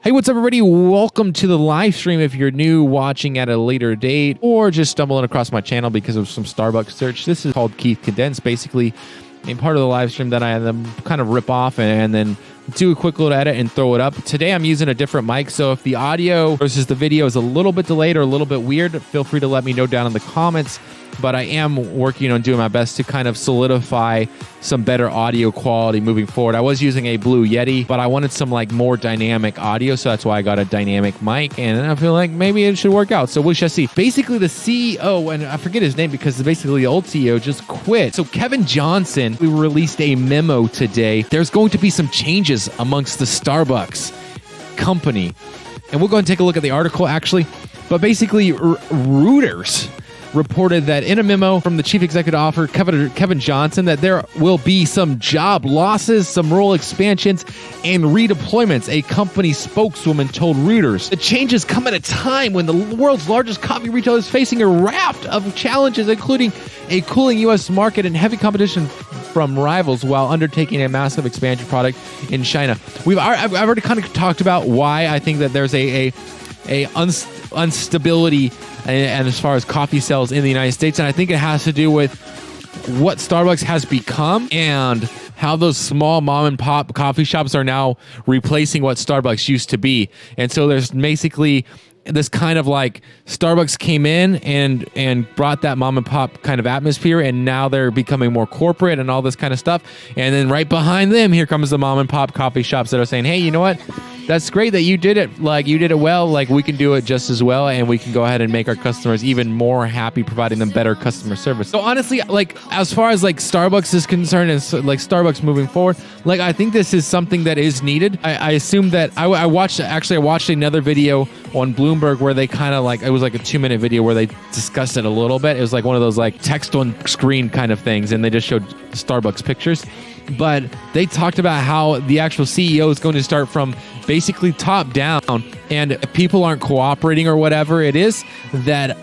Hey, what's up, everybody? Welcome to the live stream. If you're new, watching at a later date, or just stumbling across my channel because of some Starbucks search, this is called Keith Condensed. Basically, a part of the live stream that I kind of rip off and then do a quick little edit and throw it up. Today, I'm using a different mic, so if the audio versus the video is a little bit delayed or a little bit weird, feel free to let me know down in the comments. But I am working on doing my best to kind of solidify some better audio quality moving forward. I was using a Blue Yeti, but I wanted some more dynamic audio, so that's why I got a dynamic mic, and I feel like maybe it should work out. So we shall see. Basically, the CEO, and I forget his name because basically the old CEO just quit. So Kevin Johnson, we released a memo today. There's going to be some changes amongst the Starbucks company, and we'll go and take a look at the article actually. But basically, Reuters reported that in a memo from the chief executive officer, Kevin Johnson, that there will be some job losses, some role expansions, and redeployments. A company spokeswoman told Reuters. The changes come at a time when the world's largest coffee retailer is facing a raft of challenges, including a cooling U.S. market and heavy competition from rivals, while undertaking a massive expansion project in China. I've already kind of talked about why I think that there's a instability and as far as coffee sales in the United States, and I think it has to do with what Starbucks has become and how those small mom and pop coffee shops are now replacing what Starbucks used to be. And so there's basically this kind of Starbucks came in and brought that mom and pop kind of atmosphere, and now they're becoming more corporate and all this kind of stuff. And then right behind them, here comes the mom and pop coffee shops that are saying, hey, you know what? That's great that you did it. You did it well. We can do it just as well, and we can go ahead and make our customers even more happy, providing them better customer service. So honestly, as far as Starbucks is concerned, and Starbucks moving forward, I think this is something that is needed. I assume that I watched another video on Bloomberg where they kind of it was a 2-minute video where they discussed it a little bit. It was one of those text on screen kind of things, and they just showed Starbucks pictures. But they talked about how the actual CEO is going to start from basically top down, and if people aren't cooperating or whatever it is, that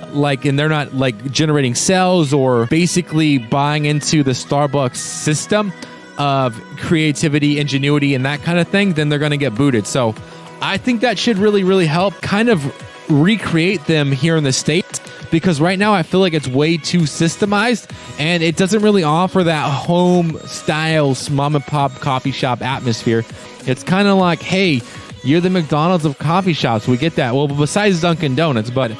and they're not generating sales or basically buying into the Starbucks system of creativity, ingenuity, and that kind of thing, then they're going to get booted. So I think that should really, really help kind of recreate them here in the States, because right now I feel like it's way too systemized and it doesn't really offer that home style mom and pop coffee shop atmosphere. It's kind of like, hey, you're the McDonald's of coffee shops. We get that. Well, besides Dunkin' Donuts, but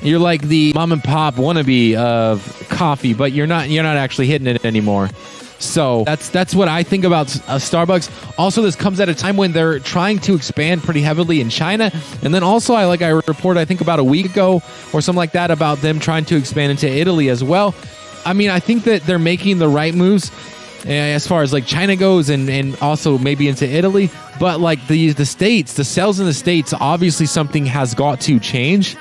you're like the mom and pop wannabe of coffee, but you're not actually hitting it anymore. So that's what I think about Starbucks. Also, this comes at a time when they're trying to expand pretty heavily in China. And then also, I reported, I think about a week ago or something like that, about them trying to expand into Italy as well. I mean, I think that they're making the right moves as far as China goes, and also maybe into Italy. But the States, the sales in the States, obviously something has got to change.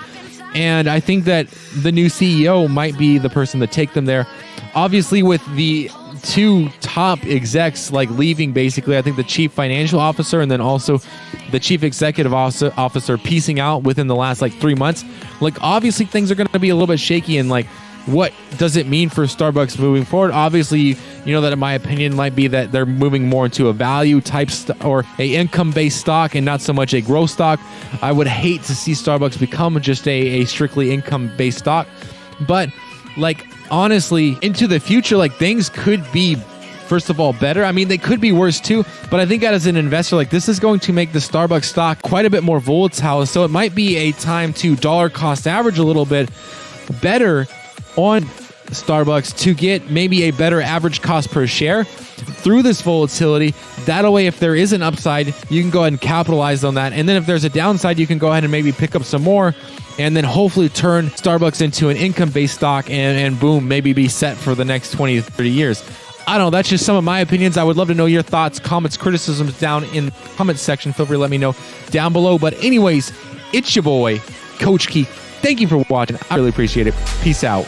And I think that the new CEO might be the person to take them there. Obviously, with the two top execs leaving, basically, I think the chief financial officer and then also the chief executive officer piecing out within the last 3 months. Obviously, things are going to be a little bit shaky, and what does it mean for Starbucks moving forward? Obviously, that in my opinion might be that they're moving more into a value type or a income-based stock and not so much a growth stock. I would hate to see Starbucks become just a strictly income-based stock. But honestly, into the future, things could be, first of all, better. I mean, they could be worse too, but I think that as an investor, this is going to make the Starbucks stock quite a bit more volatile. So it might be a time to dollar cost average a little bit better on Starbucks to get maybe a better average cost per share through this volatility. That way, if there is an upside, you can go ahead and capitalize on that. And then if there's a downside, you can go ahead and maybe pick up some more and then hopefully turn Starbucks into an income-based stock and boom, maybe be set for the next 20 to 30 years. I don't know. That's just some of my opinions. I would love to know your thoughts, comments, criticisms down in the comments section. Feel free to let me know down below. But anyways, it's your boy, Coach Keith. Thank you for watching. I really appreciate it. Peace out.